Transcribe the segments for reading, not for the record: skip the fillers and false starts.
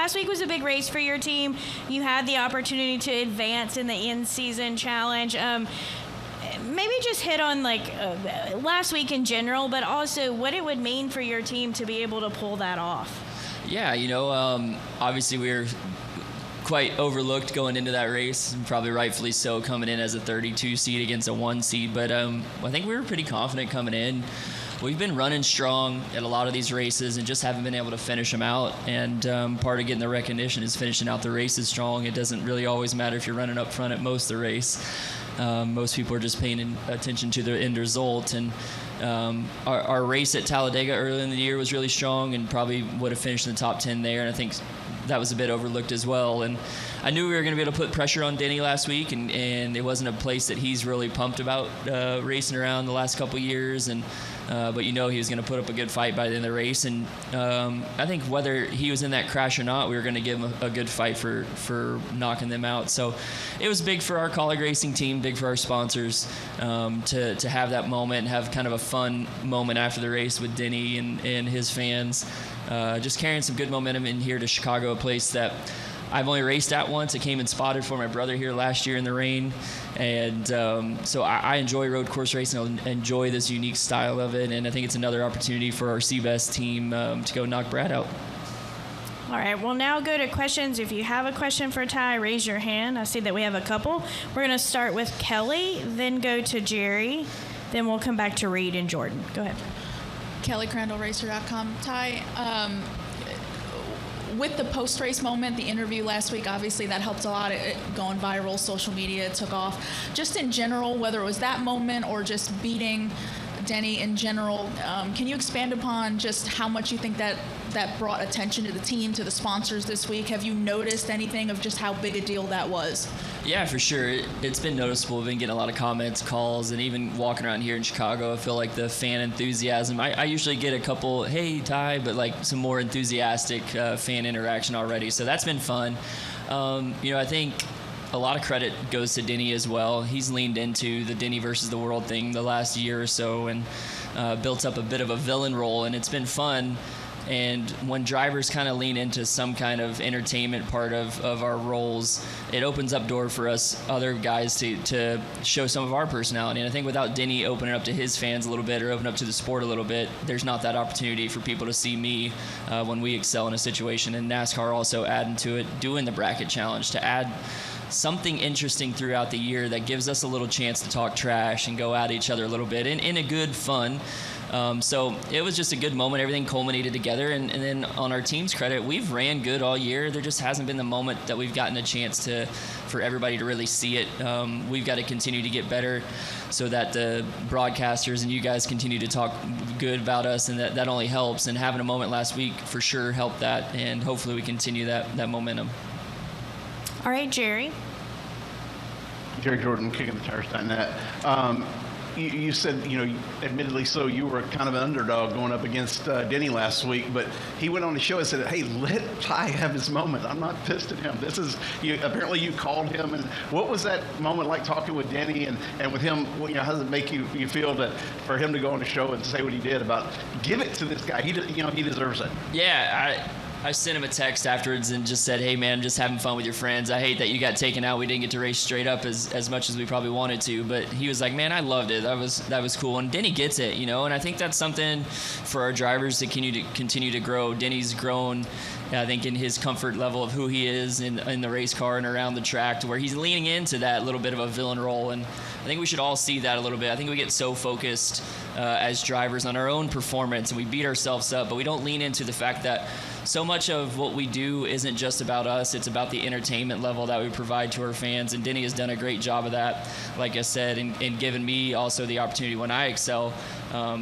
Last week was a big race for your team. You had the opportunity to advance in the in-season challenge. Maybe just hit on last week in general, but also what it would mean for your team to be able to pull that off. Yeah, obviously we were quite overlooked going into that race, and probably rightfully so, coming in as a 32 seed against a 1 seed. But I think we were pretty confident coming in. We've been running strong at a lot of these races and just haven't been able to finish them out. And part of getting the recognition is finishing out the races strong. It doesn't really always matter if you're running up front at most of the race. Most people are just paying attention to the end result. And our race at Talladega early in the year was really strong and probably would have finished in the top 10 there. And I think that was a bit overlooked as well. And I knew we were going to be able to put pressure on Denny last week, and it wasn't a place that he's really pumped about racing around the last couple years. And but he was going to put up a good fight by the end of the race. And I think whether he was in that crash or not, we were going to give him a good fight for knocking them out. So it was big for our Kaulig Racing team, big for our sponsors to have that moment and have kind of a fun moment after the race with Denny and his fans. Just carrying some good momentum in here to Chicago, a place that I've only raced at once. I came and spotted for my brother here last year in the rain. And so I enjoy road course racing. I enjoy this unique style of it. And I think it's another opportunity for our CBEST team to go knock Brad out. All right, we'll now go to questions. If you have a question for Ty, raise your hand. I see that we have a couple. We're going to start with Kelly, then go to Jerry, then we'll come back to Reed and Jordan. Go ahead. Kelly, CrandallRacer.com. Ty, with the post-race moment, the interview last week, obviously that helped a lot. It going viral, social media, it took off. Just in general, whether it was that moment or just beating Denny in general, can you expand upon just how much you think that brought attention to the team, to the sponsors this week? Have you noticed anything of just how big a deal that was? Yeah, for sure. It's been noticeable. We've been getting a lot of comments, calls, and even walking around here in Chicago, I feel like the fan enthusiasm. I usually get a couple, hey, Ty, but some more enthusiastic fan interaction already. So that's been fun. I think a lot of credit goes to Denny as well. He's leaned into the Denny versus the world thing the last year or so and built up a bit of a villain role, and it's been fun. And when drivers kind of lean into some kind of entertainment part of our roles, it opens up door for us other guys to show some of our personality. And I think without Denny opening up to his fans a little bit or open up to the sport a little bit, there's not that opportunity for people to see me when we excel in a situation. And NASCAR also adding to it, doing the bracket challenge to add something interesting throughout the year that gives us a little chance to talk trash and go at each other a little bit in a good fun. So it was just a good moment. Everything culminated together. And then on our team's credit, we've ran good all year. There just hasn't been the moment that we've gotten a chance for everybody to really see it. We've got to continue to get better so that the broadcasters and you guys continue to talk good about us, and that only helps. And having a moment last week for sure helped that, and hopefully we continue that momentum. All right, Jerry. Jerry Jordan, KickingTheTires.net. You said, admittedly so, you were kind of an underdog going up against Denny last week, but he went on the show and said, hey, let Ty have his moment. I'm not pissed at him. Apparently you called him. And what was that moment like talking with Denny and with him? How does it make you feel for him to go on the show and say what he did about give it to this guy? He deserves it. Yeah, I sent him a text afterwards and just said, hey, man, I'm just having fun with your friends. I hate that you got taken out. We didn't get to race straight up as much as we probably wanted to. But he was like, man, I loved it. That was cool. And Denny gets it, and I think that's something for our drivers to continue to grow. Denny's grown, I think, in his comfort level of who he is in the race car and around the track, to where he's leaning into that little bit of a villain role. And I think we should all see that a little bit. I think we get so focused as drivers on our own performance, and we beat ourselves up, but we don't lean into the fact that so much of what we do isn't just about us. It's about the entertainment level that we provide to our fans, and Denny has done a great job of that, like I said, and given me also the opportunity when I excel,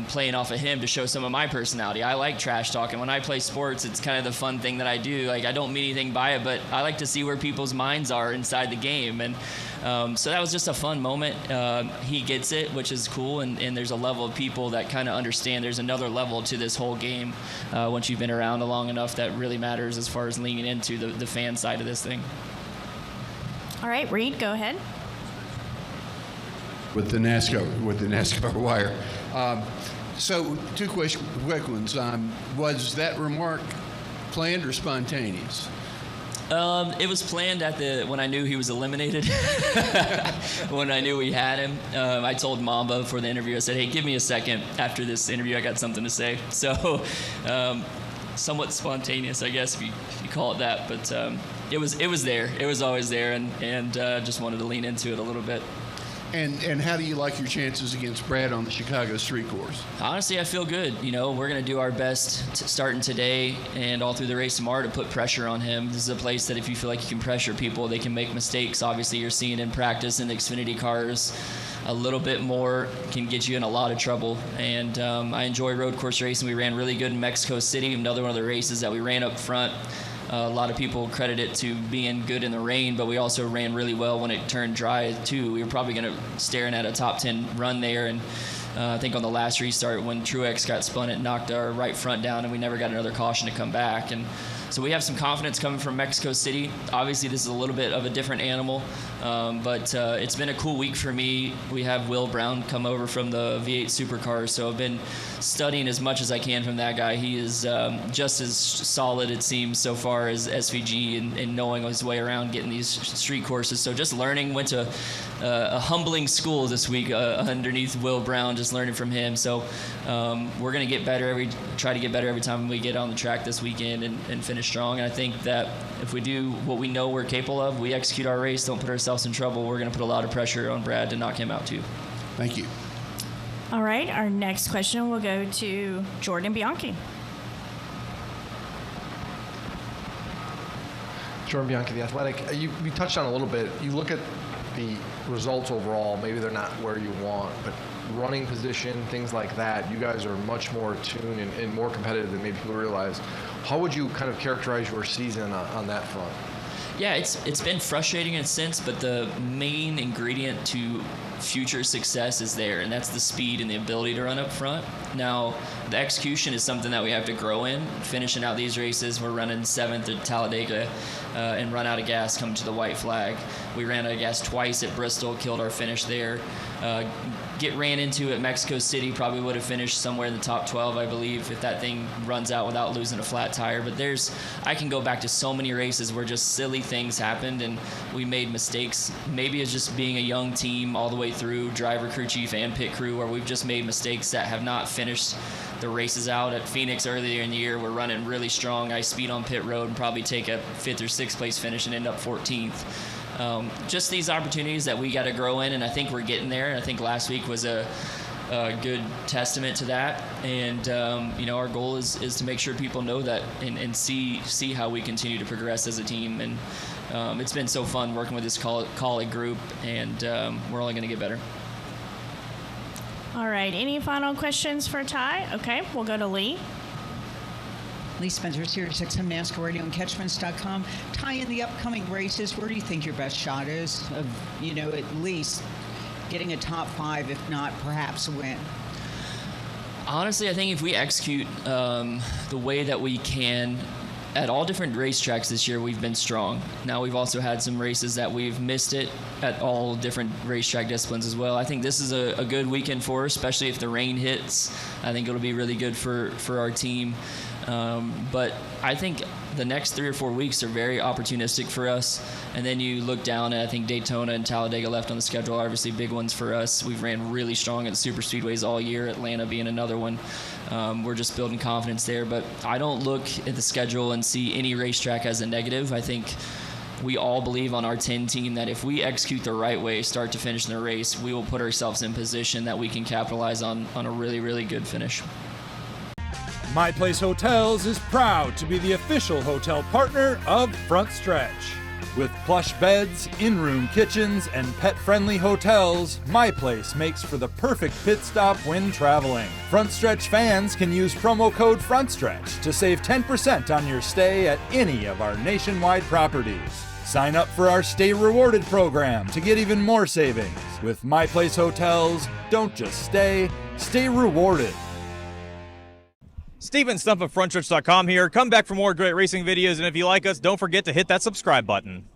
playing off of him to show some of my personality. I like trash talking. When I play sports, it's kind of the fun thing that I do. I don't mean anything by it, but I like to see where people's minds are inside the game. And so that was just a fun moment. He gets it, which is cool, and there's a level of people that kind of understand there's another level to this whole game once you've been around long enough that really matters as far as leaning into the fan side of this thing. All right, Reed, go ahead. With the NASCAR wire. So two quick ones. Was that remark planned or spontaneous? It was planned when I knew he was eliminated. When I knew we had him, I told Mamba for the interview. I said, "Hey, give me a second after this interview. I got something to say." So, somewhat spontaneous, I guess, if you call it that. But it was there. It was always there, and just wanted to lean into it a little bit. And how do you like your chances against Brad on the Chicago street course? Honestly, I feel good. We're going to do our best starting today and all through the race tomorrow to put pressure on him. This is a place that if you feel like you can pressure people, they can make mistakes. Obviously, you're seeing in practice in the Xfinity cars, a little bit more can get you in a lot of trouble. And I enjoy road course racing. We ran really good in Mexico City, another one of the races that we ran up front. A lot of people credit it to being good in the rain, but we also ran really well when it turned dry, too. We were probably going to staring at a top 10 run there, and I think on the last restart when Truex got spun, it knocked our right front down, and we never got another caution to come back. And so we have some confidence coming from Mexico City. Obviously, this is a little bit of a different animal, but it's been a cool week for me. We have Will Brown come over from the V8 Supercars, so I've been studying as much as I can from that guy. He is just as solid, it seems, so far as SVG and knowing his way around getting these street courses. So just learning, went to a humbling school this week underneath Will Brown, just learning from him. So we're going to get better try to get better every time we get on the track this weekend and finish strong. And I think that if we do what we know we're capable of, we execute our race, don't put ourselves in trouble, we're going to put a lot of pressure on Brad to knock him out too. Thank you. All right, our next question will go to Jordan Bianchi. Jordan Bianchi, The Athletic. You touched on a little bit. You look at the results overall, maybe they're not where you want, but running position, things like that, you guys are much more attuned and more competitive than maybe people realize. How would you kind of characterize your season on that front? Yeah, it's been frustrating in a sense, but the main ingredient to future success is there, and that's the speed and the ability to run up front. Now, the execution is something that we have to grow in. Finishing out these races, we're running 7th at Talladega and run out of gas coming to the white flag. We ran out of gas twice at Bristol, killed our finish there. Get ran into at Mexico City, probably would have finished somewhere in the top 12, I believe, if that thing runs out without losing a flat tire. But I can go back to so many races where just silly things happened and we made mistakes. Maybe it's just being a young team all the way through, driver, crew chief, and pit crew, where we've just made mistakes that have not finished the races out. At Phoenix earlier in the year, we're running really strong. I speed on pit road and probably take a 5th or 6th place finish and end up 14th. Just these opportunities that we got to grow in, and I think we're getting there. I think last week was a good testament to that. And our goal is to make sure people know that and see how we continue to progress as a team. And it's been so fun working with this Kaulig group, and we're only going to get better. All right, any final questions for Ty? Okay, we'll go to Lee. Lee Spencer, Sirius XM NASCAR Radio and Catchments.com. Ty, in the upcoming races, where do you think your best shot is of, at least getting a top 5, if not perhaps a win? Honestly, I think if we execute the way that we can at all different racetracks this year, we've been strong. Now, we've also had some races that we've missed it at all different racetrack disciplines as well. I think this is a good weekend for us, especially if the rain hits. I think it'll be really good for our team. But I think the next 3 or 4 weeks are very opportunistic for us. And then you look down at, I think, Daytona and Talladega left on the schedule, obviously big ones for us. We've ran really strong at the super speedways all year, Atlanta being another one. We're just building confidence there. But I don't look at the schedule and see any racetrack as a negative. I think we all believe on our 10 team that if we execute the right way, start to finish in the race, we will put ourselves in position that we can capitalize on a really, really good finish. My Place Hotels is proud to be the official hotel partner of Front Stretch. With plush beds, in-room kitchens, and pet-friendly hotels, My Place makes for the perfect pit stop when traveling. Front Stretch fans can use promo code FRONTSTRETCH to save 10% on your stay at any of our nationwide properties. Sign up for our Stay Rewarded program to get even more savings. With My Place Hotels, don't just stay rewarded. Steven Stump of FrontStretch.com here. Come back for more great racing videos, and if you like us, don't forget to hit that subscribe button.